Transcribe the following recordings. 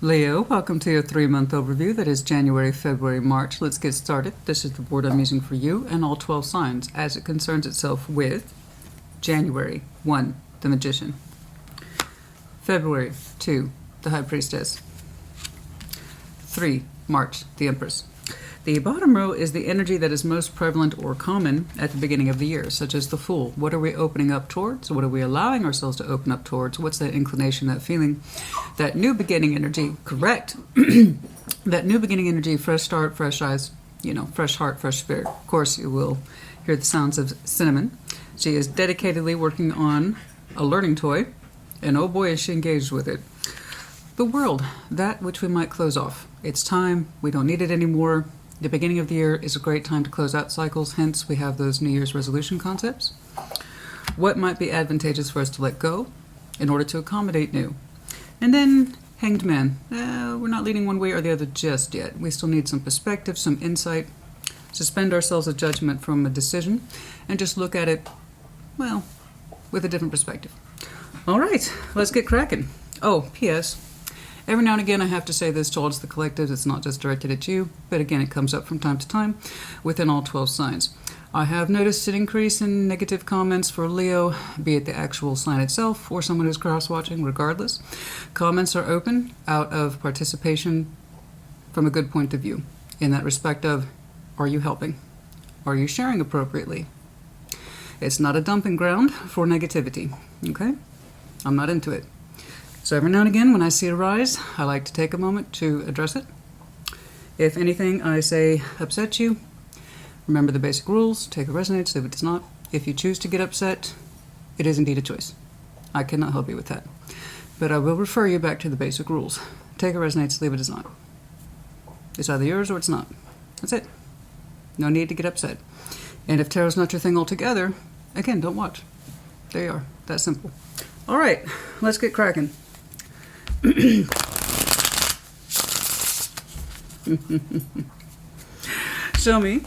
Leo, welcome to your 3-month overview. That is January, February, March. Let's get started. This is the board I'm using for you and all 12 signs as it concerns itself with January 1, the Magician. February 2, the High Priestess. 3, March, the Empress. The bottom row is the energy that is most prevalent or common at the beginning of the year, such as the Fool. What are we opening up towards? What are we allowing ourselves to open up towards? What's that inclination, that feeling, that new beginning energy? Correct. That new beginning energy, fresh start, fresh eyes, fresh heart, fresh spirit. Of course, you will hear the sounds of Cinnamon. She is dedicatedly working on a learning toy, and oh boy, is she engaged with it. The World, that which we might close off. It's time. We don't need it anymore. The beginning of the year is a great time to close out cycles, hence we have those New Year's resolution concepts. What might be advantageous for us to let go in order to accommodate new? And then Hanged Man. We're not leaning one way or the other just yet. We still need some perspective, some insight, suspend ourselves of judgment from a decision, and just look at it, well, with a different perspective. All right, let's get cracking. Oh, P.S. Every now and again, I have to say this towards the collective. It's not just directed at you, but again, it comes up from time to time within all 12 signs. I have noticed an increase in negative comments for Leo, be it the actual sign itself or someone who's cross-watching, regardless. Comments are open out of participation from a good point of view. In that respect of, are you helping? Are you sharing appropriately? It's not a dumping ground for negativity, okay? I'm not into it. So every now and again, when I see a rise, I like to take a moment to address it. If anything I say upsets you, remember the basic rules. Take it resonates, leave it does not. If you choose to get upset, it is indeed a choice. I cannot help you with that. But I will refer you back to the basic rules. Take it resonates, leave it does not. It's either yours or it's not. That's it. No need to get upset. And if tarot's not your thing altogether, again, don't watch. There you are. That simple. All right, let's get cracking. Show me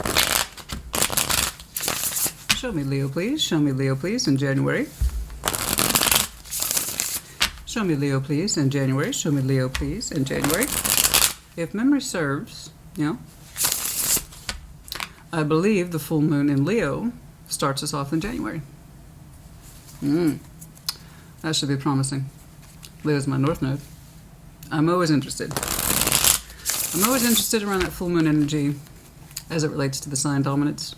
Leo, please. Show me Leo, please, in January. Show me Leo, please, in January. Show me Leo, please, in January. If memory serves, I believe the full moon in Leo starts us off in January. That should be promising. Leo's my north node. I'm always interested. I'm always interested around that full moon energy as it relates to the sign dominance.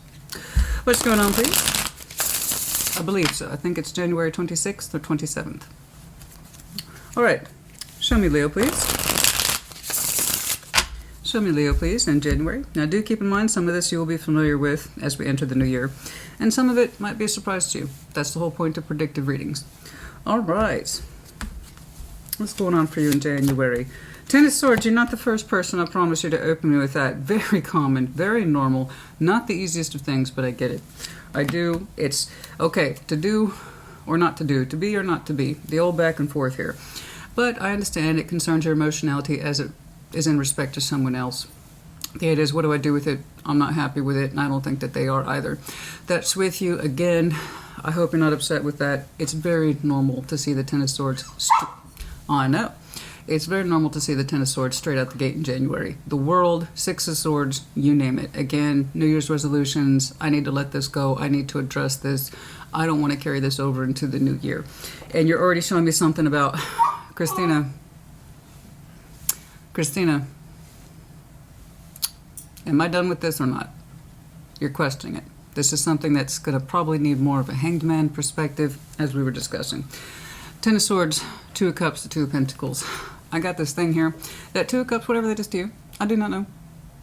What's going on, please? I believe so. I think it's January 26th or 27th. All right. Show me Leo, please. Show me Leo, please, in January. Now, do keep in mind some of this you will be familiar with as we enter the new year, and some of it might be a surprise to you. That's the whole point of predictive readings. All right. What's going on for you in January? Ten of Swords, you're not the first person, I promise you, to open me with that. Very common, very normal. Not the easiest of things, but I get it. I do. It's okay to do or not to do, to be or not to be. The old back and forth here. But I understand it concerns your emotionality as it is in respect to someone else. The idea is, what do I do with it? I'm not happy with it, and I don't think that they are either. That's with you. Again, I hope you're not upset with that. It's very normal to see the Ten of Swords. I know. It's very normal to see the Ten of Swords straight out the gate in January. The World, Six of Swords, you name it. Again, New Year's resolutions. I need to let this go. I need to address this. I don't want to carry this over into the new year. And you're already showing me something about Christina. Christina, am I done with this or not? You're questioning it. This is something that's going to probably need more of a Hanged Man perspective, as we were discussing. Ten of Swords, Two of Cups, the Two of Pentacles. I got this thing here. That Two of Cups, whatever that is to you, I do not know.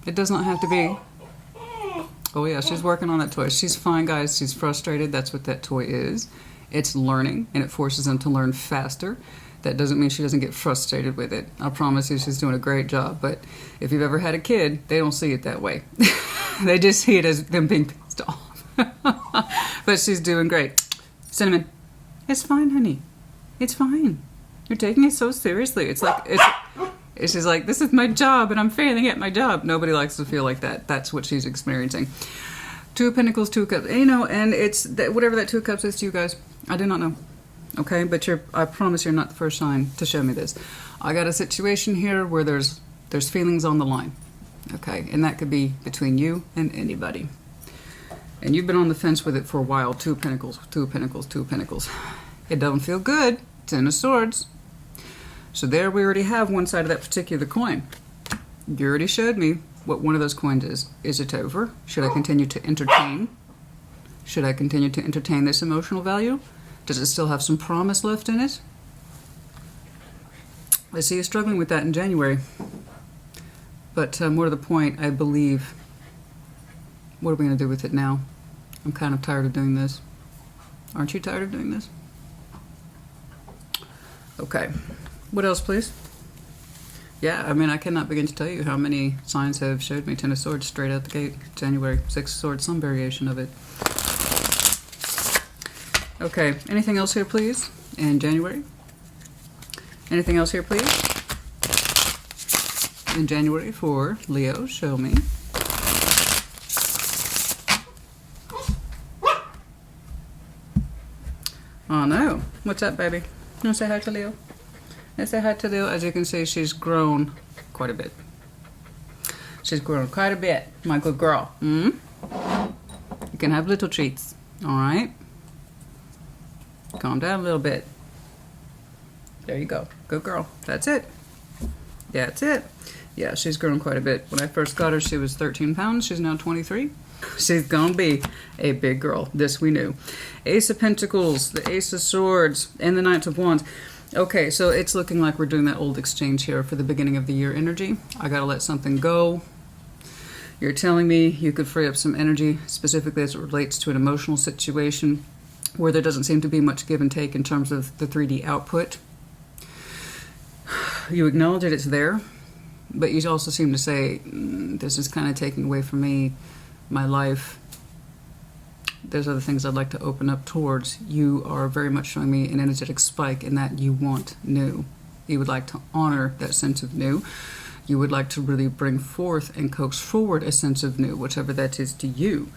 It does not have to be. Oh yeah, she's working on that toy. She's fine, guys. She's frustrated. That's what that toy is. It's learning, and it forces them to learn faster. That doesn't mean she doesn't get frustrated with it. I promise you she's doing a great job. But if you've ever had a kid, they don't see it that way. They just see it as them being pissed off. But she's doing great. Cinnamon, it's fine, honey. It's fine. You're taking it so seriously. It's she's like, this is my job, and I'm failing at my job. Nobody likes to feel like that. That's what she's experiencing. Two of Pentacles, Two of Cups. And it's whatever that Two of Cups is to you guys. I do not know. Okay, but I promise you're not the first sign to show me this. I got a situation here where there's feelings on the line. Okay, and that could be between you and anybody. And you've been on the fence with it for a while. 2 of Pentacles, 2 of Pentacles, 2 of Pentacles. It don't feel good. 10 of Swords. So there we already have one side of that particular coin. You already showed me what one of those coins is. Is it over? Should I continue to entertain? Should I continue to entertain this emotional value? Does it still have some promise left in it? I see you struggling with that in January. But more to the point, I believe, what are we going to do with it now? I'm kind of tired of doing this. Aren't you tired of doing this? Okay. What else, please? Yeah, I mean, I cannot begin to tell you how many signs have showed me 10 of Swords straight out the gate. January, 6 of Swords, some variation of it. Okay, anything else here, please? In January? Anything else here, please? In January for Leo, show me. Oh no, what's up, baby? You want to say hi to Leo? Let's say hi to Leo. As you can see, she's grown quite a bit. She's grown quite a bit, my good girl. You can have little treats, all right? Calm down a little bit. There you go. Good girl. That's it. That's it. Yeah, she's grown quite a bit. When I first got her, she was 13 pounds. She's now 23. She's gonna be a big girl. This we knew. Ace of Pentacles, the Ace of Swords, and the Knight of Wands. Okay, so it's looking like we're doing that old exchange here for the beginning of the year energy. I gotta let something go. You're telling me you could free up some energy, specifically as it relates to an emotional situation where there doesn't seem to be much give and take in terms of the 3D output. You acknowledge that it's there, but you also seem to say, this is kind of taking away from me, my life. There's other things I'd like to open up towards. You are very much showing me an energetic spike in that you want new. You would like to honor that sense of new. You would like to really bring forth and coax forward a sense of new, whichever that is to you.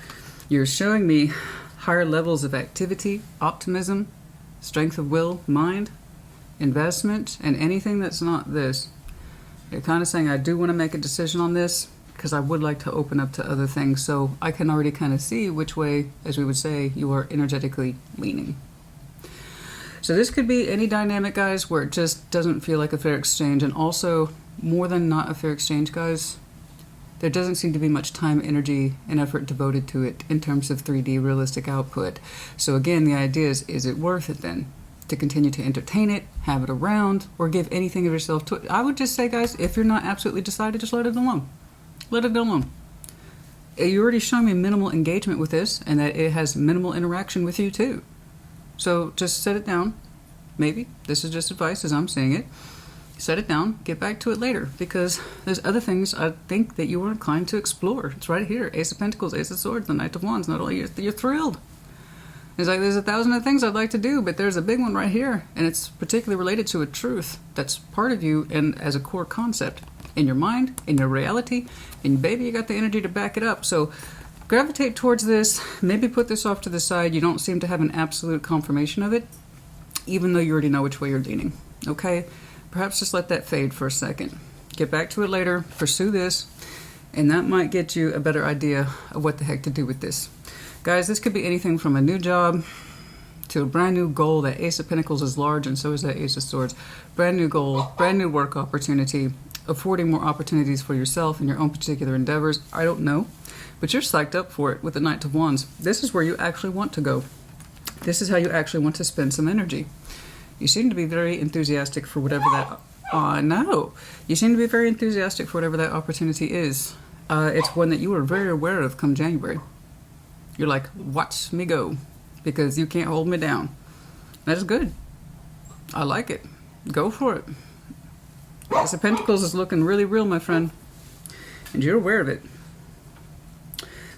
You're showing me higher levels of activity, optimism, strength of will, mind, investment, and anything that's not this. You're kind of saying, I do want to make a decision on this because I would like to open up to other things. So I can already kind of see which way, as we would say, you are energetically leaning. So this could be any dynamic, guys, where it just doesn't feel like a fair exchange. And also, more than not a fair exchange, guys, there doesn't seem to be much time, energy, and effort devoted to it in terms of 3D realistic output. So again, the idea is it worth it then to continue to entertain it, have it around, or give anything of yourself to it? I would just say, guys, if you're not absolutely decided, just let it alone. Let it alone. You already shown me minimal engagement with this, and that it has minimal interaction with you too. So just set it down. Maybe this is just advice as I'm seeing it. Set it down, get back to it later, because there's other things I think that you are inclined to explore. It's right here. Ace of Pentacles, Ace of Swords, the Knight of Wands. Not only you're thrilled. It's like there's 1,000 other things I'd like to do, but there's a big one right here, and it's particularly related to a truth that's part of you and as a core concept in your mind, in your reality, and baby, you got the energy to back it up. So gravitate towards this. Maybe put this off to the side. You don't seem to have an absolute confirmation of it, even though you already know which way you're leaning. Okay? Perhaps just let that fade for a second. Get back to it later. Pursue this, and that might get you a better idea of what the heck to do with this. Guys, this could be anything from a new job to a brand new goal. That Ace of Pentacles is large, and so is that Ace of Swords. Brand new goal, brand new work opportunity, affording more opportunities for yourself and your own particular endeavors. I don't know, but you're psyched up for it with the Knight of Wands. This is where you actually want to go. This is how you actually want to spend some energy. You seem to be very enthusiastic for whatever that... Oh, no. You seem to be very enthusiastic for whatever that opportunity is. It's one that you were very aware of come January. You're like, watch me go, because you can't hold me down. That's good. I like it. Go for it. Ace of Pentacles is looking really real, my friend, and you're aware of it.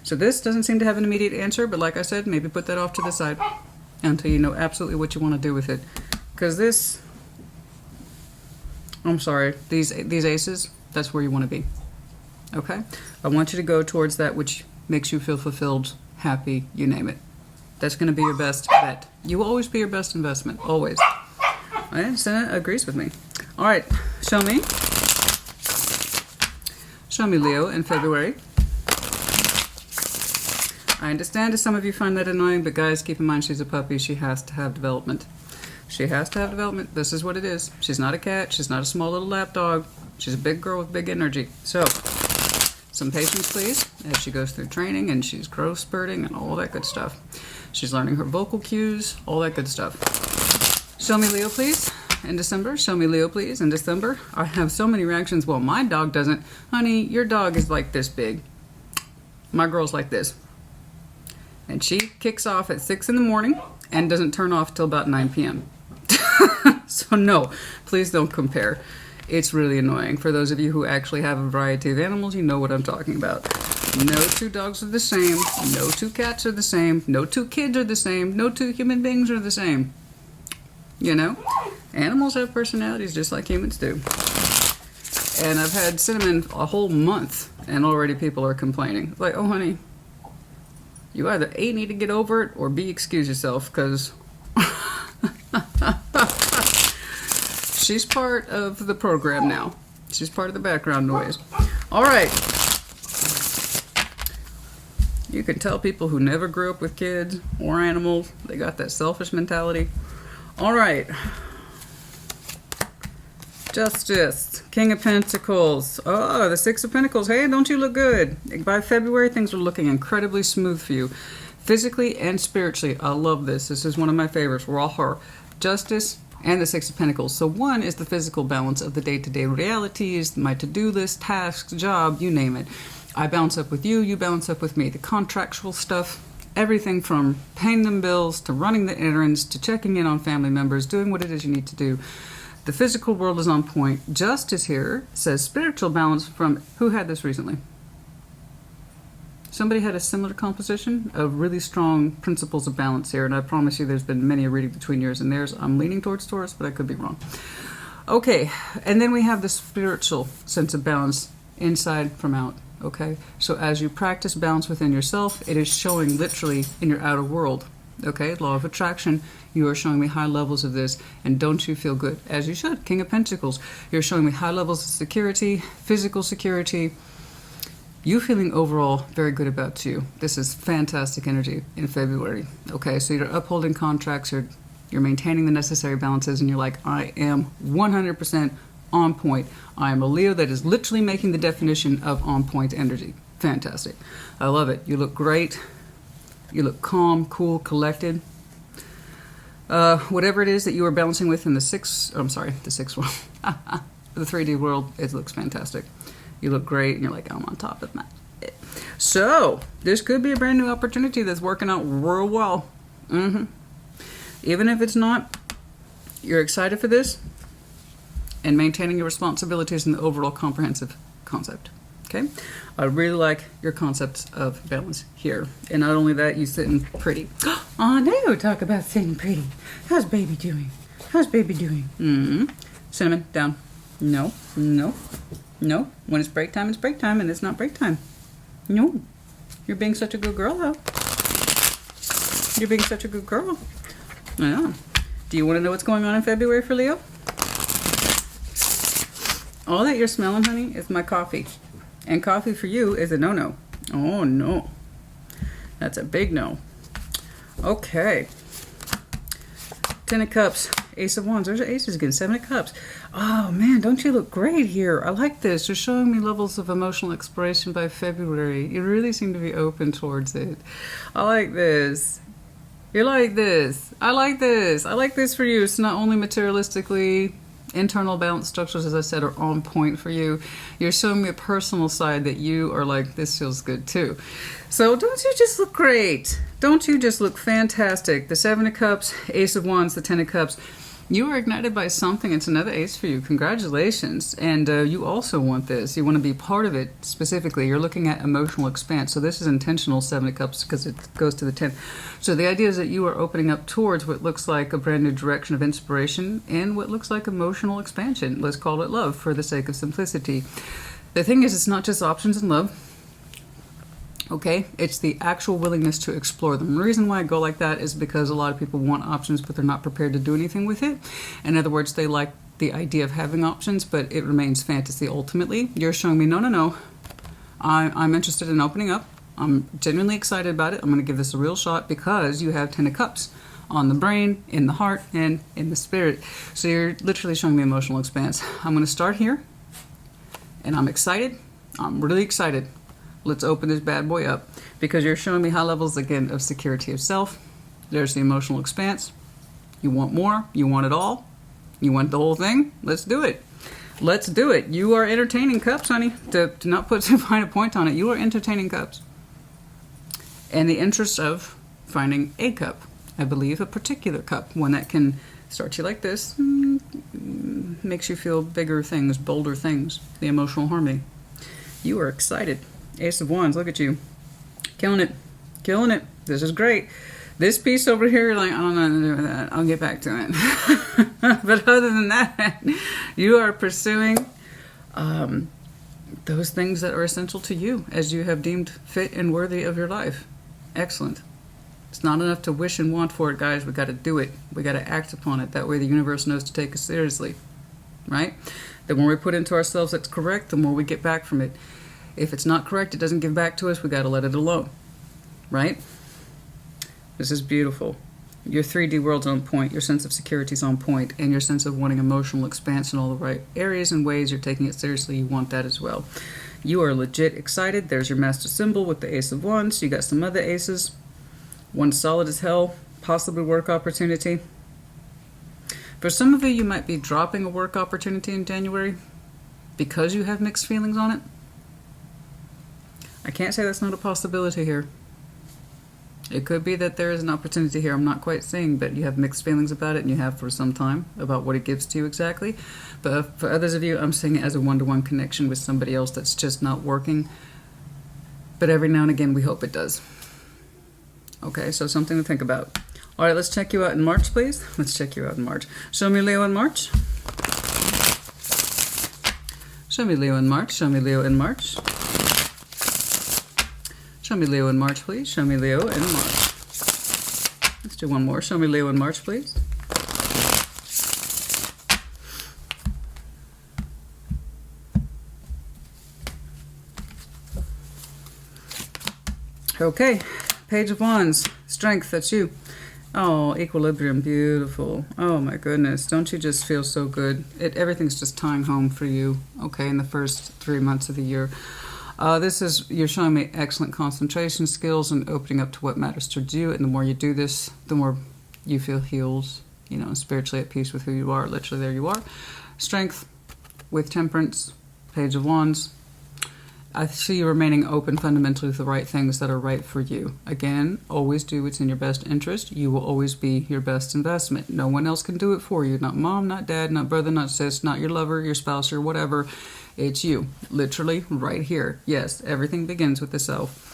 So this doesn't seem to have an immediate answer, but like I said, maybe put that off to the side until you know absolutely what you want to do with it. Because this, I'm sorry, these aces, that's where you want to be. Okay? I want you to go towards that which makes you feel fulfilled, happy, you name it. That's going to be your best bet. You will always be your best investment. Always. And Senna agrees with me. All right. Show me. Show me Leo in February. I understand that some of you find that annoying, but guys, keep in mind she's a puppy. She has to have development. She has to have development. This is what it is. She's not a cat. She's not a small little lap dog. She's a big girl with big energy. So, some patience, please, as she goes through training and she's growth spurting and all that good stuff. She's learning her vocal cues, all that good stuff. Show me Leo, please, in December. Show me Leo, please, in December. I have so many reactions. Well, my dog doesn't. Honey, your dog is like this big. My girl's like this. And she kicks off at 6 in the morning and doesn't turn off till about 9 p.m. So no, please don't compare. It's really annoying. For those of you who actually have a variety of animals, you know what I'm talking about. No two dogs are the same. No two cats are the same. No two kids are the same. No two human beings are the same. You know? Animals have personalities just like humans do. And I've had Cinnamon a whole month, and already people are complaining. Like, oh, honey, you either A, need to get over it, or B, excuse yourself, because she's part of the program now. She's part of the background noise. All right. You can tell people who never grew up with kids or animals, they got that selfish mentality. All right. Justice. King of Pentacles. Oh, the Six of Pentacles. Hey, don't you look good? By February, things are looking incredibly smooth for you. Physically and spiritually. I love this. This is one of my favorites. Raw. Justice and the Six of Pentacles. So one is the physical balance of the day-to-day realities, my to-do list, tasks, job, you name it. I balance up with you, you balance up with me. The contractual stuff, everything from paying them bills to running the errands to checking in on family members, doing what it is you need to do. The physical world is on point. Justice here says spiritual balance from, who had this recently? Somebody had a similar composition of really strong principles of balance here, and I promise you there's been many a reading between yours and theirs. I'm leaning towards Taurus, but I could be wrong. Okay, and then we have the spiritual sense of balance inside from out, okay? So as you practice balance within yourself, it is showing literally in your outer world, okay? Law of attraction, you are showing me high levels of this, and don't you feel good? As you should. King of Pentacles, you're showing me high levels of security, physical security, you feeling overall very good about you. This is fantastic energy in February. Okay, so you're upholding contracts, you're maintaining the necessary balances, and you're like, I am 100% on point. I am a Leo that is literally making the definition of on point energy. Fantastic. I love it. You look great. You look calm, cool, collected. Whatever it is that you are balancing with in the sixth world, the 3D world, it looks fantastic. You look great, and you're like, I'm on top of that. So, this could be a brand new opportunity that's working out real well. Even if it's not, you're excited for this and maintaining your responsibilities in the overall comprehensive concept. Okay? I really like your concepts of balance here. And not only that, you sitting pretty. Oh, no, talk about sitting pretty. How's baby doing? How's baby doing? Cinnamon, down. No. When it's break time, and it's not break time. No. You're being such a good girl, though. You're being such a good girl. I know. Do you want to know what's going on in February for Leo? All that you're smelling, honey, is my coffee. And coffee for you is a no-no. Oh, no. That's a big no. Okay. 10 of Cups. Ace of Wands. There's aces again. 7 of Cups. Oh, man, don't you look great here? I like this. You're showing me levels of emotional exploration by February. You really seem to be open towards it. I like this. You're like this. I like this. I like this for you. It's not only materialistically, internal balance structures, as I said, are on point for you. You're showing me a personal side that you are like, this feels good too. So don't you just look great? Don't you just look fantastic? The 7 of Cups, Ace of Wands, the 10 of Cups. You are ignited by something. It's another ace for you. Congratulations. And you also want this. You want to be part of it specifically. You're looking at emotional expanse. So this is intentional 7 of Cups because it goes to the 10th. So the idea is that you are opening up towards what looks like a brand new direction of inspiration and what looks like emotional expansion. Let's call it love for the sake of simplicity. The thing is, it's not just options in love. Okay, it's the actual willingness to explore them. The reason why I go like that is because a lot of people want options, but they're not prepared to do anything with it. In other words, they like the idea of having options, but it remains fantasy ultimately. You're showing me, no. I'm interested in opening up. I'm genuinely excited about it. I'm going to give this a real shot because you have 10 of Cups on the brain, in the heart, and in the spirit. So you're literally showing me emotional expanse. I'm going to start here, and I'm excited. I'm really excited. Let's open this bad boy up because you're showing me high levels, again, of security of self. There's the emotional expanse. You want more. You want it all. You want the whole thing. Let's do it. Let's do it. You are entertaining cups, honey. To not put too fine a point on it, you are entertaining cups. In the interest of finding a cup, I believe a particular cup, one that can start you like this, makes you feel bigger things, bolder things, the emotional harmony. You are excited. Ace of Wands, look at you. Killing it. Killing it. This is great. This piece over here, like, I don't know what to do with that. I'll get back to it. But other than that, you are pursuing those things that are essential to you as you have deemed fit and worthy of your life. Excellent. It's not enough to wish and want for it, guys. We got to do it. We got to act upon it. That way the universe knows to take us seriously. Right? The more we put into ourselves that's correct, the more we get back from it. If it's not correct, it doesn't give back to us, we got to let it alone. Right? This is beautiful. Your 3D world's on point, your sense of security is on point, and your sense of wanting emotional expansion in all the right areas and ways you're taking it seriously, you want that as well. You are legit excited. There's your master symbol with the Ace of Wands. You got some other aces. One solid as hell, possibly work opportunity. For some of you, you might be dropping a work opportunity in January because you have mixed feelings on it. I can't say that's not a possibility here. It could be that there is an opportunity here I'm not quite seeing, but you have mixed feelings about it, and you have for some time about what it gives to you exactly. But for others of you, I'm seeing it as a one-to-one connection with somebody else that's just not working. But every now and again, we hope it does. Okay, so something to think about. All right, let's check you out in March, please. Let's check you out in March. Show me Leo in March. Show me Leo in March. Show me Leo in March. Show me Leo in March, please. Show me Leo in March. Let's do one more. Show me Leo in March, please. Okay. Page of Wands. Strength, that's you. Oh, equilibrium, beautiful. Oh my goodness, don't you just feel so good? Everything's just tying home for you, okay, in the first 3 months of the year. You're showing me excellent concentration skills and opening up to what matters to you. And the more you do this, the more you feel healed, spiritually at peace with who you are. Literally, there you are. Strength with temperance, Page of Wands. I see you remaining open fundamentally to the right things that are right for you. Again, always do what's in your best interest. You will always be your best investment. No one else can do it for you. Not mom, not dad, not brother, not sis, not your lover, your spouse, or whatever. It's you. Literally right here. Yes, everything begins with the self.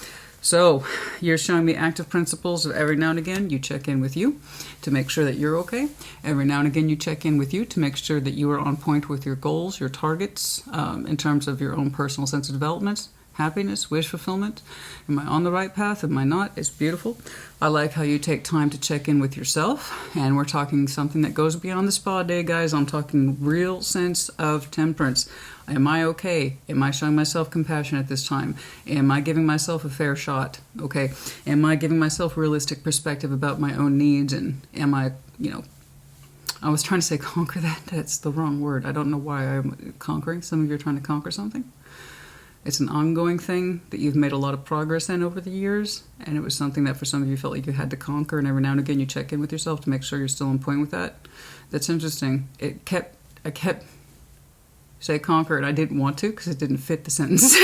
So you're showing me active principles of every now and again you check in with you to make sure that you're okay. Every now and again you check in with you to make sure that you are on point with your goals, your targets, in terms of your own personal sense of development, happiness, wish fulfillment. Am I on the right path? Am I not? It's beautiful. I like how you take time to check in with yourself. And we're talking something that goes beyond the spa day, guys. I'm talking real sense of temperance. Am I okay? Am I showing myself compassion at this time? Am I giving myself a fair shot? Okay. Am I giving myself realistic perspective about my own needs? And am I, I was trying to say conquer that. That's the wrong word. I don't know why I'm conquering. Some of you are trying to conquer something. It's an ongoing thing that you've made a lot of progress in over the years, and it was something that for some of you felt like you had to conquer, and every now and again you check in with yourself to make sure you're still on point with that. That's interesting. I kept say conquer, and I didn't want to because it didn't fit the sentence.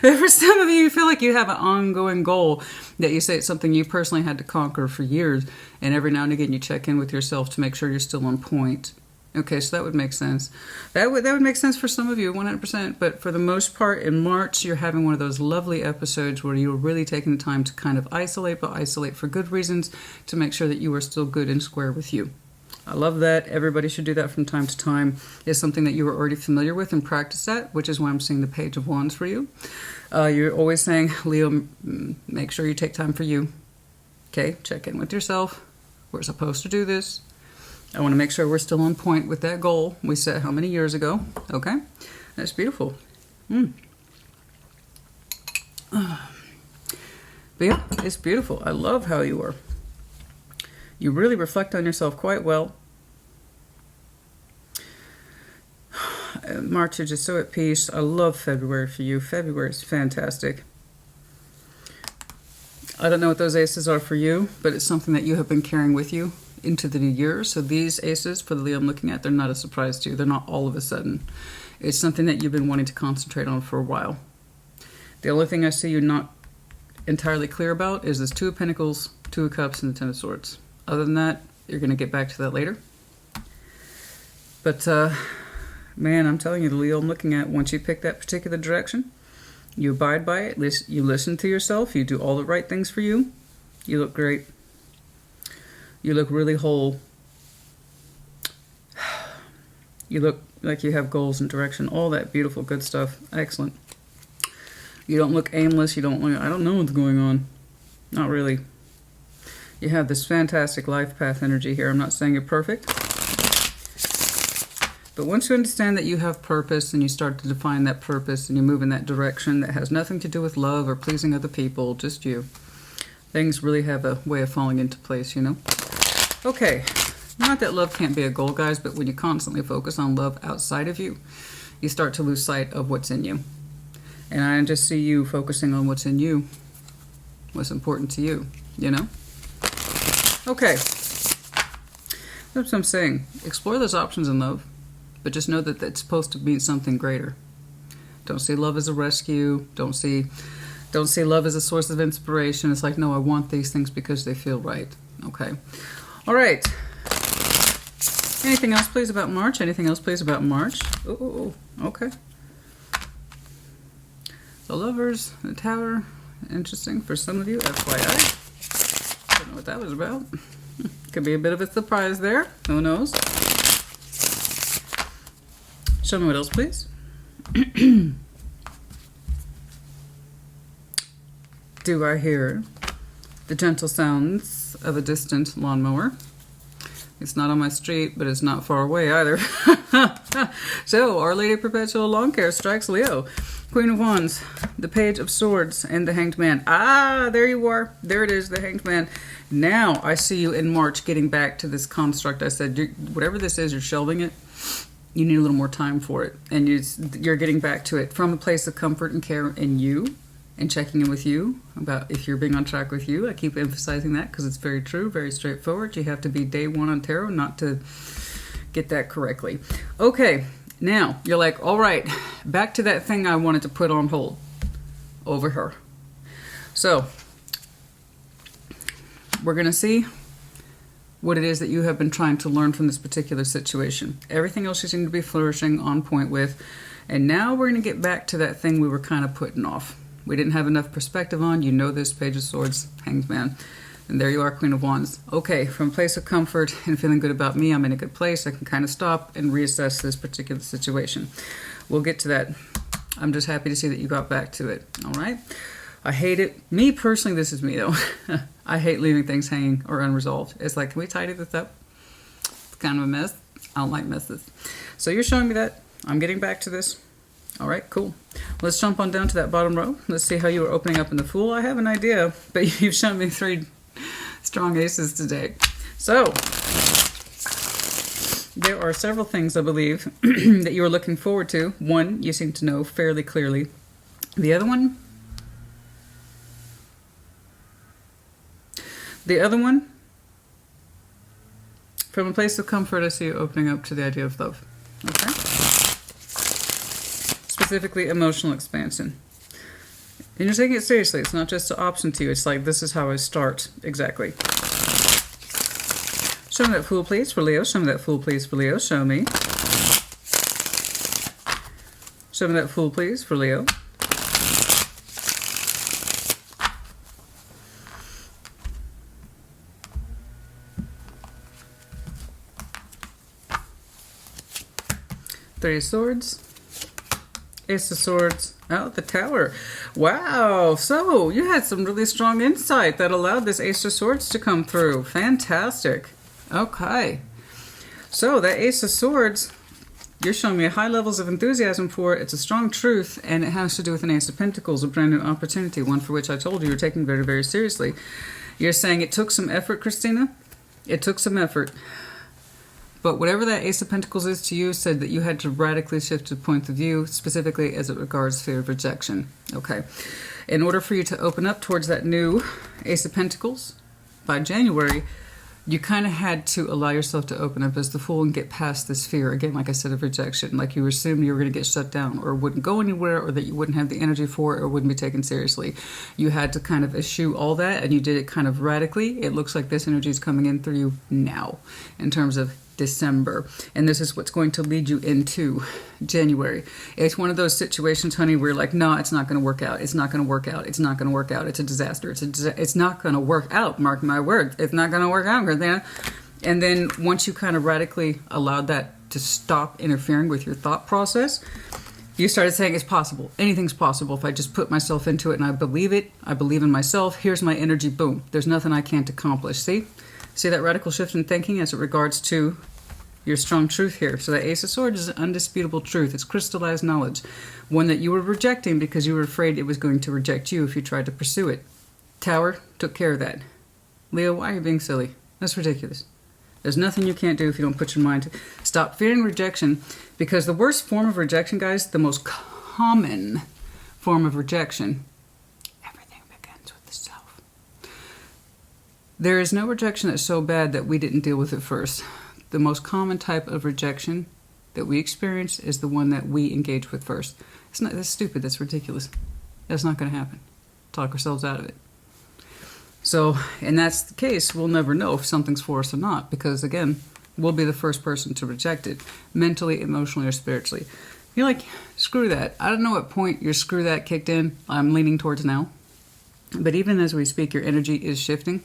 But for some of you feel like you have an ongoing goal that you say it's something you personally had to conquer for years, and every now and again you check in with yourself to make sure you're still on point. Okay, so that would make sense. That would make sense for some of you, 100%. But for the most part, in March, you're having one of those lovely episodes where you're really taking the time to kind of isolate, but isolate for good reasons, to make sure that you are still good and square with you. I love that. Everybody should do that from time to time. It's something that you are already familiar with and practice at, which is why I'm seeing the Page of Wands for you. You're always saying, Leo, make sure you take time for you. Okay, check in with yourself. We're supposed to do this. I want to make sure we're still on point with that goal we set how many years ago. Okay, that's beautiful. But yeah, it's beautiful. I love how you are. You really reflect on yourself quite well. March, you're just so at peace. I love February for you. February is fantastic. I don't know what those aces are for you, but it's something that you have been carrying with you into the new year. So these aces, for the Leo I'm looking at, they're not a surprise to you. They're not all of a sudden. It's something that you've been wanting to concentrate on for a while. The only thing I see you not entirely clear about is this Two of Pentacles, Two of Cups, and the Ten of Swords. Other than that, you're going to get back to that later. But, man, I'm telling you, the Leo I'm looking at, once you pick that particular direction, you abide by it, you listen to yourself, you do all the right things for you, you look great. You look really whole. You look like you have goals and direction, all that beautiful, good stuff. Excellent. You don't look aimless, you don't look, I don't know what's going on. Not really. You have this fantastic life path energy here. I'm not saying you're perfect. But once you understand that you have purpose and you start to define that purpose and you move in that direction that has nothing to do with love or pleasing other people, just you, things really have a way of falling into place, you know? Okay, not that love can't be a goal, guys, but when you constantly focus on love outside of you, you start to lose sight of what's in you. And I just see you focusing on what's in you, what's important to you, you know? Okay, that's what I'm saying. Explore those options in love, but just know that it's supposed to mean something greater. Don't see love as a rescue. Don't see love as a source of inspiration. It's like, no, I want these things because they feel right. Okay. All right. Anything else, please, about March? Anything else, please, about March? Oh, okay. The Lovers, the Tower. Interesting for some of you, FYI. Don't know what that was about. Could be a bit of a surprise there. Who knows? Show me what else, please. Do I hear the gentle sounds of a distant lawnmower? It's not on my street, but it's not far away either. So, Our Lady of Perpetual Lawn Care strikes Leo. Queen of Wands, the Page of Swords, and the Hanged Man. Ah, there you are. There it is, the Hanged Man. Now, I see you in March getting back to this construct. I said, whatever this is, you're shelving it. You need a little more time for it. And you're getting back to it from a place of comfort and care in you, and checking in with you about if you're being on track with you. I keep emphasizing that because it's very true, very straightforward. You have to be day one on tarot not to get that correctly. Okay, now you're like, all right, back to that thing I wanted to put on hold over her. So we're going to see what it is that you have been trying to learn from this particular situation. Everything else you seem to be flourishing on point with. And now we're going to get back to that thing we were kind of putting off. We didn't have enough perspective on. You know this, Page of Swords, Hanged Man. And there you are, Queen of Wands. Okay, from a place of comfort and feeling good about me, I'm in a good place. I can kind of stop and reassess this particular situation. We'll get to that. I'm just happy to see that you got back to it. All right? I hate it. Me personally, this is me though. I hate leaving things hanging or unresolved. It's like, can we tidy this up? It's kind of a mess. I don't like messes. So you're showing me that. I'm getting back to this. All right, cool. Let's jump on down to that bottom row. Let's see how you are opening up in the Fool. I have an idea, but you've shown me 3 strong aces today. So there are several things, I believe, that you are looking forward to. One, you seem to know fairly clearly. The other one, from a place of comfort, I see you opening up to the idea of love. Okay? Specifically, emotional expansion. And you're taking it seriously. It's not just an option to you. It's like, this is how I start. Exactly. Show me that Fool, please, for Leo. Show me that Fool, please, for Leo. Show me. Show me that Fool, please, for Leo. Three of Swords. Ace of Swords. Oh, the Tower. Wow. So you had some really strong insight that allowed this Ace of Swords to come through. Fantastic. Okay. So that Ace of Swords, you're showing me high levels of enthusiasm for it. It's a strong truth, and it has to do with an Ace of Pentacles, a brand new opportunity, one for which I told you you're taking very, very seriously. You're saying it took some effort, Christina. It took some effort. But whatever that Ace of Pentacles is to you said that you had to radically shift your point of view, specifically as it regards fear of rejection. Okay. In order for you to open up towards that new Ace of Pentacles by January, you kind of had to allow yourself to open up as the Fool and get past this fear. Again, like I said, of rejection. Like you assumed you were going to get shut down or wouldn't go anywhere or that you wouldn't have the energy for it or wouldn't be taken seriously. You had to kind of eschew all that, and you did it kind of radically. It looks like this energy is coming in through you now in terms of December, and this is what's going to lead you into January. It's one of those situations, honey, where you're like, no, it's not going to work out. It's not going to work out. It's not going to work out. It's a disaster. It's not going to work out. Mark my words. It's not going to work out, Christina. And then once you kind of radically allowed that to stop interfering with your thought process, you started saying it's possible. Anything's possible if I just put myself into it and I believe it. I believe in myself. Here's my energy. Boom. There's nothing I can't accomplish. See that radical shift in thinking as it regards to your strong truth here. So the Ace of Swords is an undisputable truth. It's crystallized knowledge. One that you were rejecting because you were afraid it was going to reject you if you tried to pursue it. Tower took care of that. Leo, why are you being silly? That's ridiculous. There's nothing you can't do if you don't put your mind to. Stop fearing rejection, because the worst form of rejection, guys, the most common form of rejection, everything begins with the self. There is no rejection that's so bad that we didn't deal with it first. The most common type of rejection that we experience is the one that we engage with first. That's stupid. That's ridiculous. That's not going to happen. Talk ourselves out of it. So, and that's the case. We'll never know if something's for us or not, because again, we'll be the first person to reject it, mentally, emotionally, or spiritually. You're like, screw that. I don't know what point your screw that kicked in. I'm leaning towards now. But even as we speak, your energy is shifting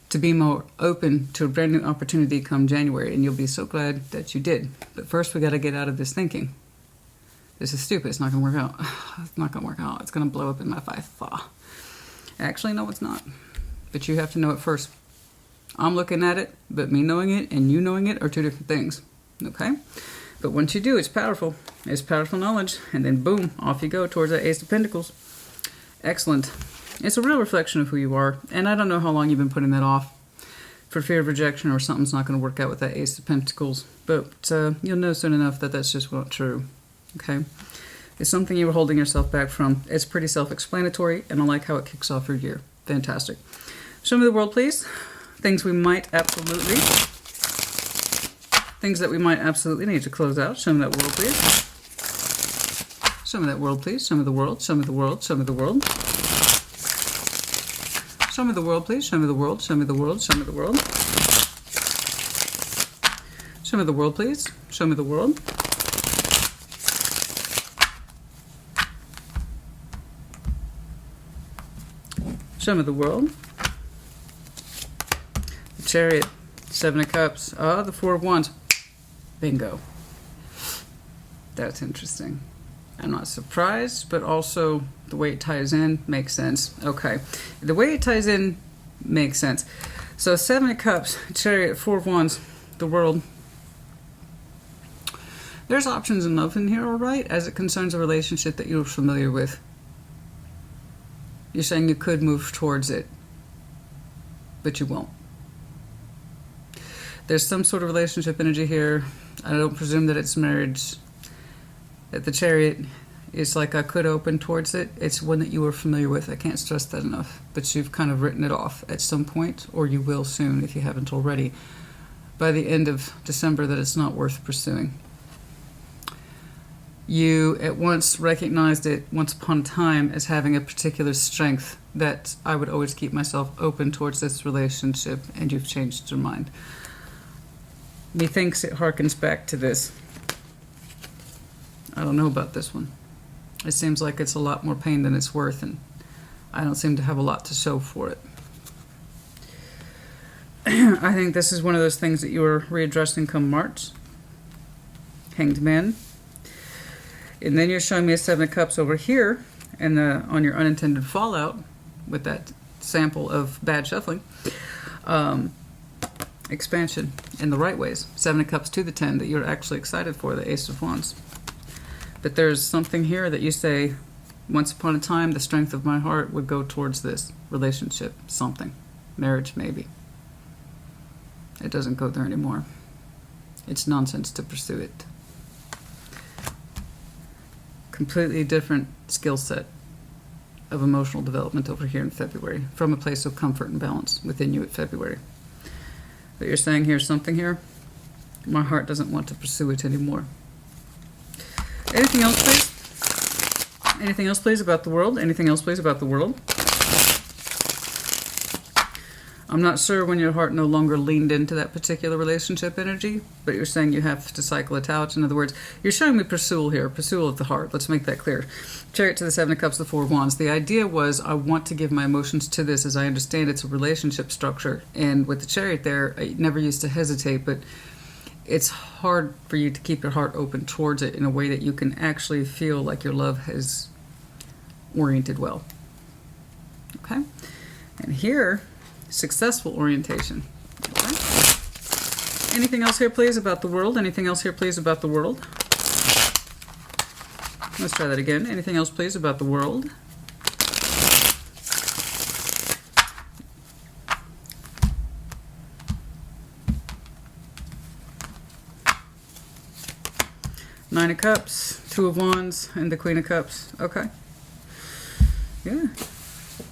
to be more open to a brand new opportunity come January, and you'll be so glad that you did. But first, we got to get out of this thinking. This is stupid. It's not going to work out. It's not going to work out. It's going to blow up in my face. Actually, no, it's not. But you have to know it first. I'm looking at it, but me knowing it and you knowing it are two different things. Okay? But once you do, it's powerful. It's powerful knowledge. And then boom, off you go towards that Ace of Pentacles. Excellent. It's a real reflection of who you are. And I don't know how long you've been putting that off for fear of rejection or something's not going to work out with that Ace of Pentacles. But you'll know soon enough that that's just not true. Okay? It's something you were holding yourself back from. It's pretty self-explanatory, and I like how it kicks off your year. Fantastic. Show me the world, please. Things that we might absolutely need to close out. Show me that world, please. Show me that world, please. Show me the world. Show me the world. Show me the world. Show me the world, please. Show me the world. Show me the world. Show me the world. Show me the world, please. Show me the world. Show me the world. The Chariot. Seven of Cups. Ah, the Four of Wands. Bingo. That's interesting. I'm not surprised, but also the way it ties in makes sense. Okay. The way it ties in makes sense. So Seven of Cups, Chariot, Four of Wands, the World. There's options in love in here, all right, as it concerns a relationship that you're familiar with. You're saying you could move towards it, but you won't. There's some sort of relationship energy here. I don't presume that it's marriage. That the Chariot is like I could open towards it. It's one that you were familiar with. I can't stress that enough. But you've kind of written it off at some point, or you will soon if you haven't already, by the end of December, that it's not worth pursuing. You at once recognized it once upon a time as having a particular strength that I would always keep myself open towards this relationship, and you've changed your mind. Methinks it harkens back to this. I don't know about this one. It seems like it's a lot more pain than it's worth, and I don't seem to have a lot to show for it. I think this is one of those things that you were readdressing come March. Hanged Man. And then you're showing me a Seven of Cups over here, and on your unintended fallout with that sample of bad shuffling. Expansion in the right ways. Seven of Cups to the 10 that you're actually excited for, the Ace of Wands. But there's something here that you say, once upon a time, the strength of my heart would go towards this relationship, something. Marriage, maybe. It doesn't go there anymore. It's nonsense to pursue it. Completely different skill set of emotional development over here in February, from a place of comfort and balance within you at February. But you're saying here's something here. My heart doesn't want to pursue it anymore. Anything else, please? Anything else, please, about the world? Anything else, please, about the world? I'm not sure when your heart no longer leaned into that particular relationship energy, but you're saying you have to cycle it out. In other words, you're showing me pursual here, pursual of the heart. Let's make that clear. Chariot to the Seven of Cups, the Four of Wands. The idea was I want to give my emotions to this. As I understand, it's a relationship structure. And with the Chariot there, I never used to hesitate, but it's hard for you to keep your heart open towards it in a way that you can actually feel like your love has oriented well. Okay? And here, successful orientation. Okay. Anything else here, please, about the world? Anything else here, please, about the world? Let's try that again. Anything else, please, about the world? Nine of Cups, Two of Wands, and the Queen of Cups. Okay. Yeah.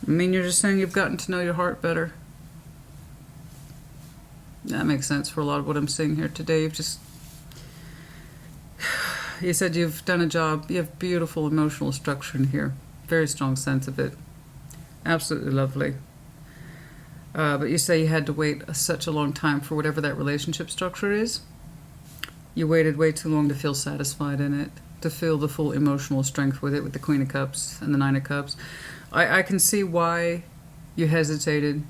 I mean, you're just saying you've gotten to know your heart better. That makes sense for a lot of what I'm seeing here today. You said you've done a job. You have beautiful emotional structure in here. Very strong sense of it. Absolutely lovely. But you say you had to wait such a long time for whatever that relationship structure is. You waited way too long to feel satisfied in it, to feel the full emotional strength with it, with the Queen of Cups and the Nine of Cups. I can see why you hesitated.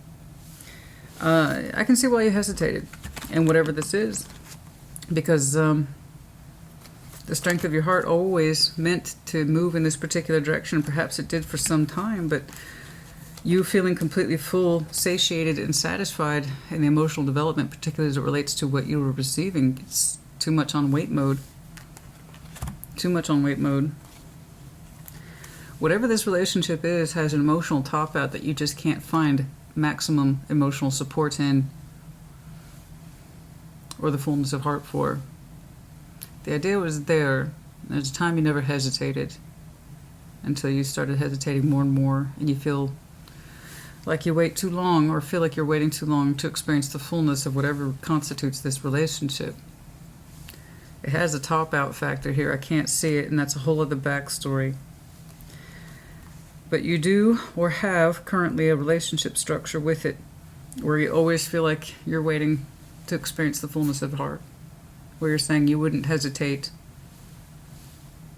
I can see why you hesitated in whatever this is, because the strength of your heart always meant to move in this particular direction. Perhaps it did for some time, but you feeling completely full, satiated, and satisfied in the emotional development, particularly as it relates to what you were receiving, it's too much on wait mode. Too much on wait mode. Whatever this relationship is has an emotional top out that you just can't find maximum emotional support in, or the fullness of heart for. The idea was there. There's a time you never hesitated until you started hesitating more and more, and you feel like you wait too long, or feel like you're waiting too long to experience the fullness of whatever constitutes this relationship. It has a top out factor here. I can't see it, and that's a whole other backstory. But you do or have currently a relationship structure with it where you always feel like you're waiting to experience the fullness of the heart, where you're saying you wouldn't hesitate,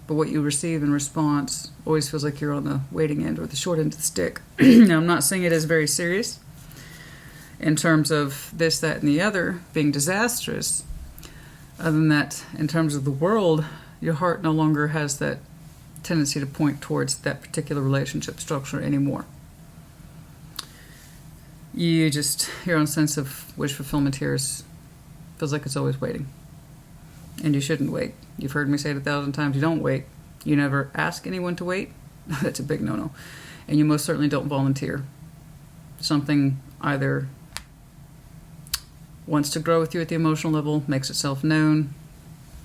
but what you receive in response always feels like you're on the waiting end or the short end of the stick. Now, I'm not saying it is very serious in terms of this, that, and the other being disastrous. Other than that, in terms of the world, your heart no longer has that tendency to point towards that particular relationship structure anymore. Your own sense of wish fulfillment here feels like it's always waiting. And you shouldn't wait. You've heard me say it 1,000 times, you don't wait. You never ask anyone to wait. That's a big no-no. And you most certainly don't volunteer. Something either wants to grow with you at the emotional level, makes itself known,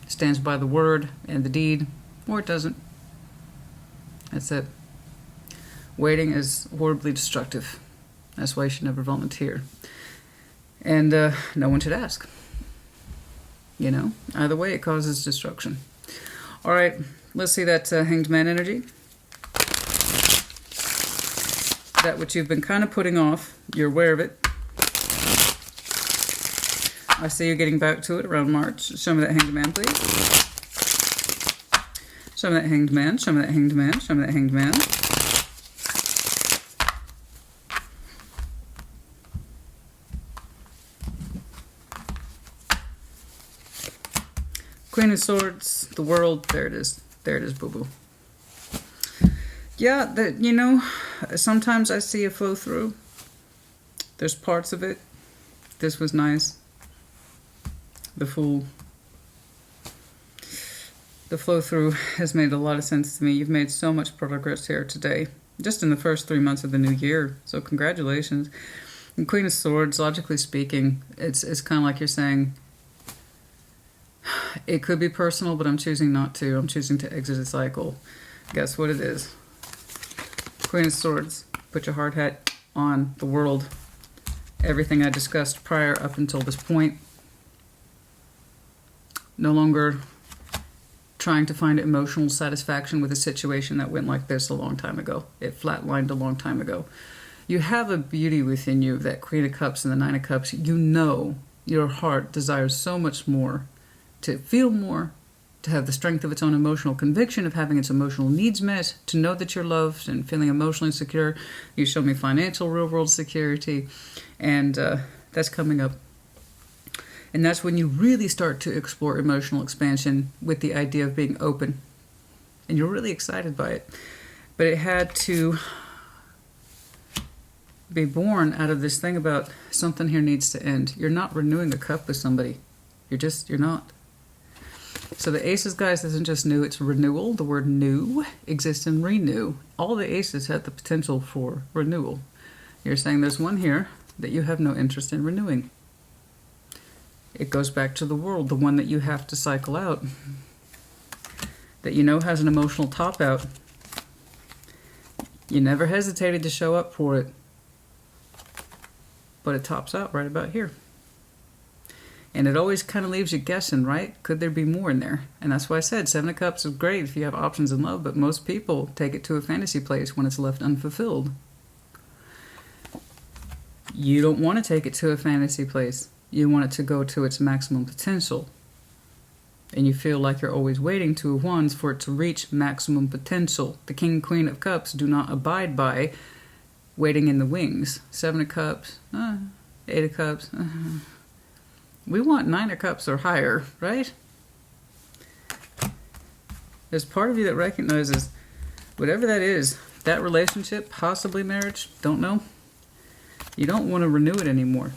stands by the word and the deed, or it doesn't. That's it. Waiting is horribly destructive. That's why you should never volunteer. And no one should ask. You know, either way, it causes destruction. All right, let's see that Hanged Man energy. That which you've been kind of putting off, you're aware of it. I see you getting back to it around March. Show me that Hanged Man, please. Show me that Hanged Man, show me that Hanged Man, show me that Hanged Man. Queen of Swords, the World. There it is. There it is, boo-boo. Yeah, that, you know, sometimes I see a flow through. There's parts of it. This was nice. The Fool. The flow through has made a lot of sense to me. You've made so much progress here today, just in the first 3 months of the new year. So congratulations. And Queen of Swords, logically speaking, it's kind of like you're saying, it could be personal, but I'm choosing not to. I'm choosing to exit a cycle. Guess what it is? Queen of Swords, put your hard hat on. The World. Everything I discussed prior up until this point. No longer trying to find emotional satisfaction with a situation that went like this a long time ago. It flatlined a long time ago. You have a beauty within you, that Queen of Cups and the Nine of Cups. You know your heart desires so much more, to feel more, to have the strength of its own emotional conviction, of having its emotional needs met, to know that you're loved and feeling emotionally secure. You show me financial real-world security, and that's coming up. And that's when you really start to explore emotional expansion with the idea of being open. And you're really excited by it. But it had to be born out of this thing about something here needs to end. You're not renewing a cup with somebody. You're not. So the Aces, guys, isn't just new, it's renewal. The word new exists in renew. All the Aces have the potential for renewal. You're saying there's one here that you have no interest in renewing. It goes back to the World, the one that you have to cycle out, that you know has an emotional top out. You never hesitated to show up for it, but it tops out right about here. And it always kind of leaves you guessing, right? Could there be more in there? And that's why I said Seven of Cups is great if you have options in love, but most people take it to a fantasy place when it's left unfulfilled. You don't want to take it to a fantasy place. You want it to go to its maximum potential. And you feel like you're always waiting, Two of Wands, for it to reach maximum potential. The King and Queen of Cups do not abide by waiting in the wings. Seven of Cups, Eight of Cups. We want Nine of Cups or higher, right? There's part of you that recognizes whatever that is, that relationship, possibly marriage, don't know. You don't want to renew it anymore.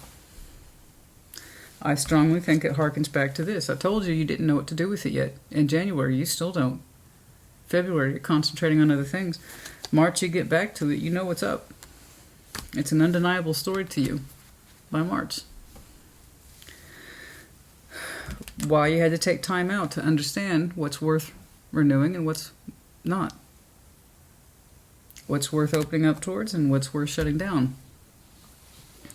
I strongly think it harkens back to this. I told you didn't know what to do with it yet. In January, you still don't. February, you're concentrating on other things. March, you get back to it. You know what's up. It's an undeniable story to you by March. Why you had to take time out to understand what's worth renewing and what's not. What's worth opening up towards and what's worth shutting down.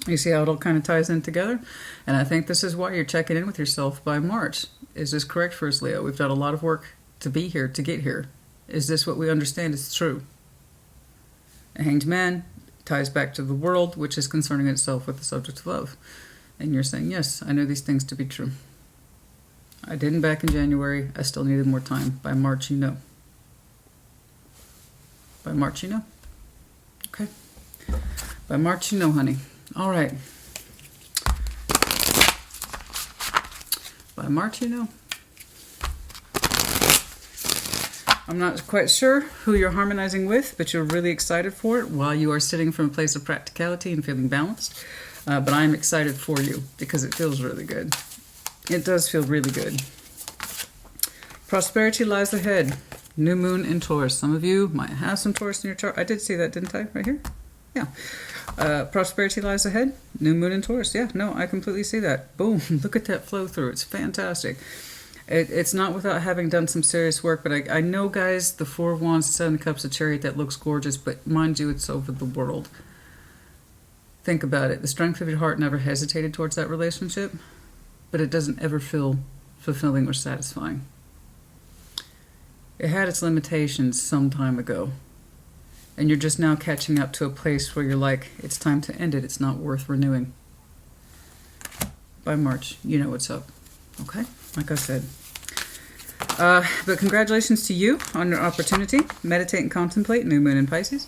You see how it all kind of ties in together? And I think this is why you're checking in with yourself by March. Is this correct for us, Leo? We've done a lot of work to be here, to get here. Is this what we understand is true? A Hanged Man ties back to the World, which is concerning itself with the subject of love. And you're saying, yes, I know these things to be true. I didn't back in January. I still needed more time. By March, you know. By March, you know. Okay. By March, you know, honey. All right. By March, you know. I'm not quite sure who you're harmonizing with, but you're really excited for it while you are sitting from a place of practicality and feeling balanced. But I'm excited for you because it feels really good. It does feel really good. Prosperity lies ahead. New moon in Taurus. Some of you might have some Taurus in your chart. I did see that, didn't I? Right here? Yeah. Prosperity lies ahead. New moon in Taurus. Yeah, no, I completely see that. Boom. Look at that flow through. It's fantastic. It's not without having done some serious work, but I know, guys, the Four of Wands, Seven of Cups, a Chariot, that looks gorgeous, but mind you, it's over the World. Think about it. The strength of your heart never hesitated towards that relationship, but it doesn't ever feel fulfilling or satisfying. It had its limitations some time ago, and you're just now catching up to a place where you're like, it's time to end it. It's not worth renewing. By March, you know what's up. Okay? Like I said. But congratulations to you on your opportunity. Meditate and contemplate. New moon in Pisces.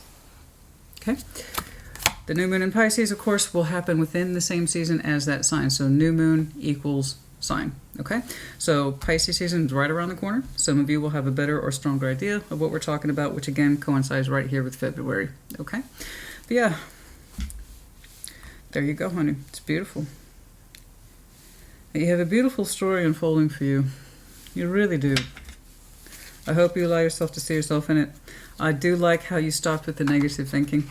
Okay? The new moon in Pisces, of course, will happen within the same season as that sign. So new moon equals sign. Okay, so Pisces season is right around the corner. Some of you will have a better or stronger idea of what we're talking about, which again coincides right here with February. Okay, but yeah, there you go, honey. It's beautiful. You have a beautiful story unfolding for you. You really do. I hope you allow yourself to see yourself in it. I do like how you stopped with the negative thinking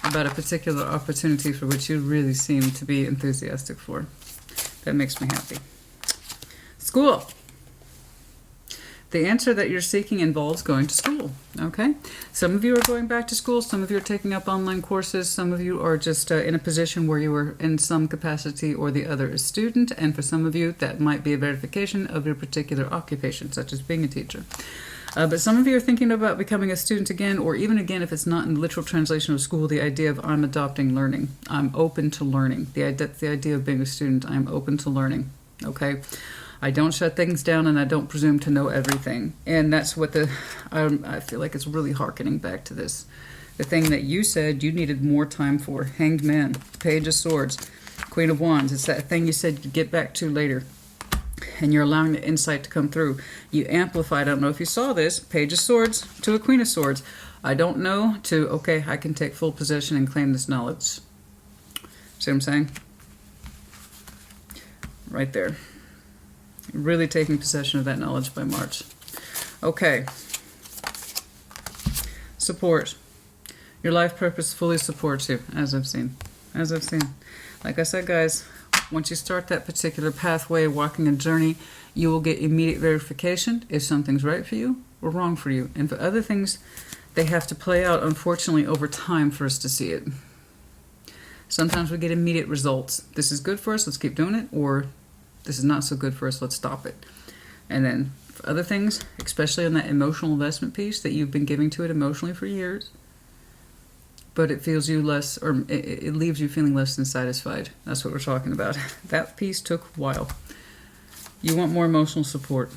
about a particular opportunity for which you really seem to be enthusiastic for. That makes me happy. School. The answer that you're seeking involves going to school, okay? Some of you are going back to school. Some of you are taking up online courses. Some of you are just in a position where you are in some capacity or the other a student. And for some of you, that might be a verification of your particular occupation, such as being a teacher. But some of you are thinking about becoming a student again, or even again, if it's not in the literal translation of school, the idea of I'm adopting learning. I'm open to learning. That's the idea of being a student. I'm open to learning, okay? I don't shut things down, and I don't presume to know everything. And that's what I feel like it's really hearkening back to this. The thing that you said you needed more time for. Hanged Man, Page of Swords, Queen of Wands. It's that thing you said you'd get back to later. And you're allowing the insight to come through. You amplified, I don't know if you saw this, Page of Swords to a Queen of Swords. I don't know to, okay, I can take full possession and claim this knowledge. See what I'm saying? Right there. Really taking possession of that knowledge by March. Okay. Support. Your life purpose fully supports you, as I've seen. As I've seen. Like I said, guys, once you start that particular pathway, walking a journey, you will get immediate verification if something's right for you or wrong for you. And for other things, they have to play out, unfortunately, over time for us to see it. Sometimes we get immediate results. This is good for us, let's keep doing it, or this is not so good for us, let's stop it. And then for other things, especially on that emotional investment piece that you've been giving to it emotionally for years, but it feels you less, or it leaves you feeling less than satisfied. That's what we're talking about. That piece took a while. You want more emotional support,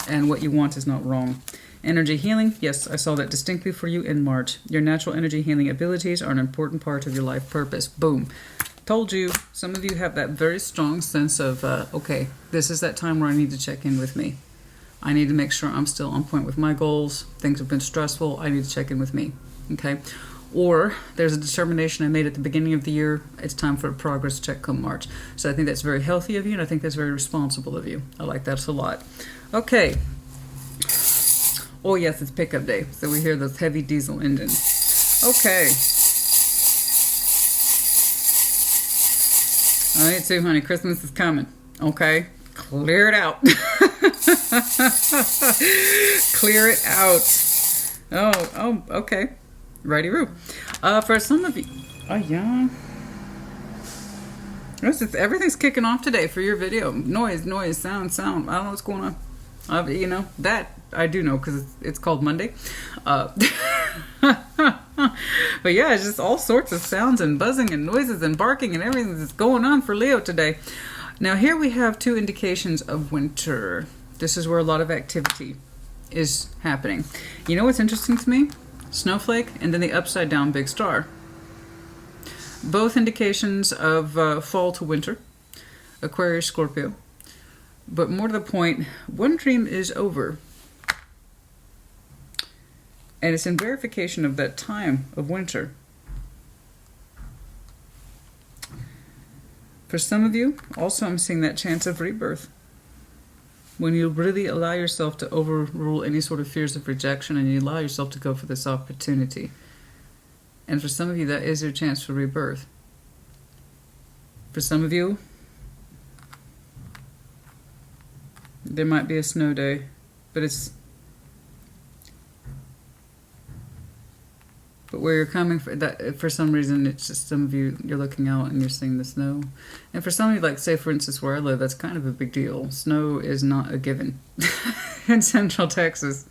and what you want is not wrong. Energy healing, yes, I saw that distinctly for you in March. Your natural energy healing abilities are an important part of your life purpose. Boom. Told you. Some of you have that very strong sense of, okay, this is that time where I need to check in with me. I need to make sure I'm still on point with my goals. Things have been stressful. I need to check in with me. Okay? Or there's a determination I made at the beginning of the year. It's time for a progress check come March. So I think that's very healthy of you, and I think that's very responsible of you. I like that a lot. Okay. Oh, yes, it's pickup day. So we hear those heavy diesel engines. Okay. All right, too, honey. Christmas is coming. Okay? Clear it out. Clear it out. Oh, okay. Righty-roo. For some of you... Oh, yeah. Everything's kicking off today for your video. Noise, sound. I don't know what's going on. You know, that I do know because it's called Monday. But yeah, it's just all sorts of sounds and buzzing and noises and barking and everything that's going on for Leo today. Now here we have two indications of winter. This is where a lot of activity is happening. You know what's interesting to me? Snowflake and then the upside down big star. Both indications of fall to winter. Aquarius, Scorpio. But more to the point, one dream is over. And it's in verification of that time of winter. For some of you, also I'm seeing that chance of rebirth. When you really allow yourself to overrule any sort of fears of rejection and you allow yourself to go for this opportunity. And for some of you, that is your chance for rebirth. For some of you, there might be a snow day, but where you're coming from, that for some reason, it's just some of you, you're looking out and you're seeing the snow. And for some of you, like say for instance where I live, that's kind of a big deal. Snow is not a given in central Texas.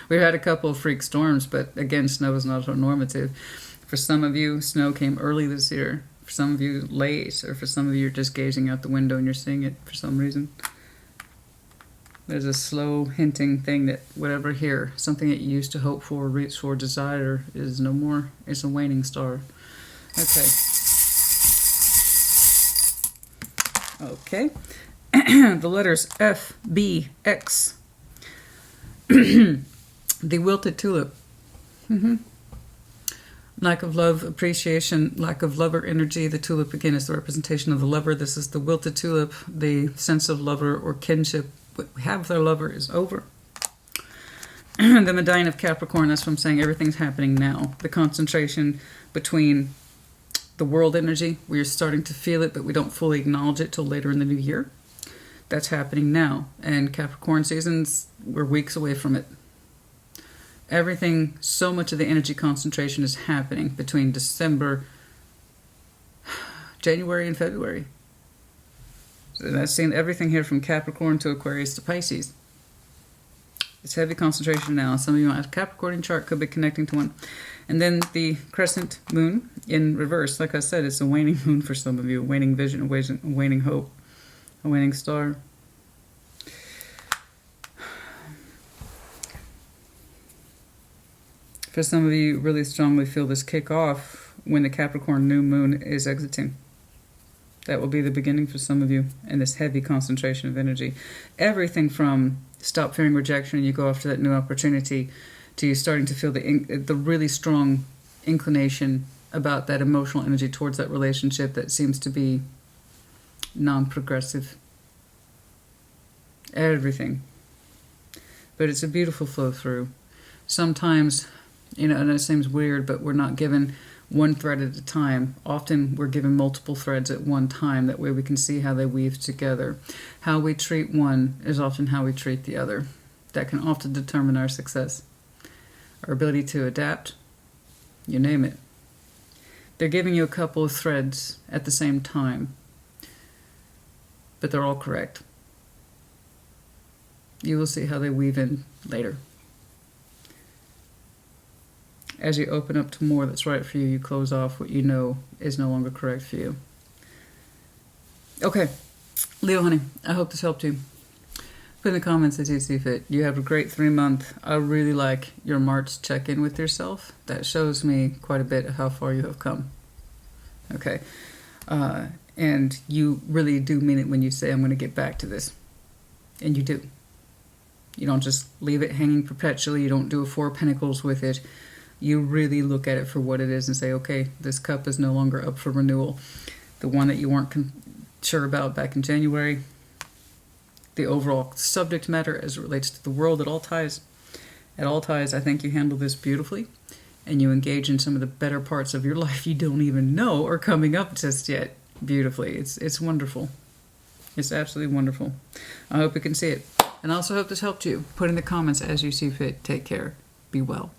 We've had a couple of freak storms, but again, snow is not so normative. For some of you, snow came early this year. For some of you, late. Or for some of you, you're just gazing out the window and you're seeing it for some reason. There's a slow hinting thing that whatever here, something that you used to hope for, reach for, desire, is no more. It's a waning star. Okay. Okay. The letters F, B, X. The wilted tulip. Lack of love, appreciation, lack of lover energy. The tulip, again, is the representation of the lover. This is the wilted tulip. The sense of lover or kinship what we have with our lover is over. The Medine of Capricorn, that's what I'm saying. Everything's happening now. The concentration between the world energy, we're starting to feel it, but we don't fully acknowledge it till later in the new year. That's happening now. And Capricorn seasons, we're weeks away from it. Everything, so much of the energy concentration is happening between December, January, and February. So I've seen everything here from Capricorn to Aquarius to Pisces. It's heavy concentration now. Some of you might have a Capricorn chart, could be connecting to one. And then the crescent moon in reverse. Like I said, it's a waning moon for some of you. A waning vision, a waning hope, a waning star. For some of you, really strongly feel this kick off when the Capricorn new moon is exiting. That will be the beginning for some of you in this heavy concentration of energy. Everything from stop fearing rejection and you go after that new opportunity to you starting to feel the really strong inclination about that emotional energy towards that relationship that seems to be non-progressive. Everything. But it's a beautiful flow through. Sometimes, you know, and it seems weird, but we're not given one thread at a time. Often we're given multiple threads at one time. That way we can see how they weave together. How we treat one is often how we treat the other. That can often determine our success. Our ability to adapt, you name it. They're giving you a couple of threads at the same time, but they're all correct. You will see how they weave in later. As you open up to more that's right for you, you close off what you know is no longer correct for you. Okay, Leo, honey, I hope this helped you. Put in the comments as you see fit. You have a great 3-month. I really like your March check-in with yourself. That shows me quite a bit of how far you have come. Okay, and you really do mean it when you say, I'm going to get back to this. And you do. You don't just leave it hanging perpetually. You don't do a 4 of Pentacles with it. You really look at it for what it is and say, okay, this cup is no longer up for renewal. The one that you weren't sure about back in January, the overall subject matter as it relates to the world, it all ties. It all ties. I think you handle this beautifully, and you engage in some of the better parts of your life you don't even know are coming up just yet beautifully. It's wonderful. It's absolutely wonderful. I hope you can see it. And I also hope this helped you. Put in the comments as you see fit. Take care. Be well.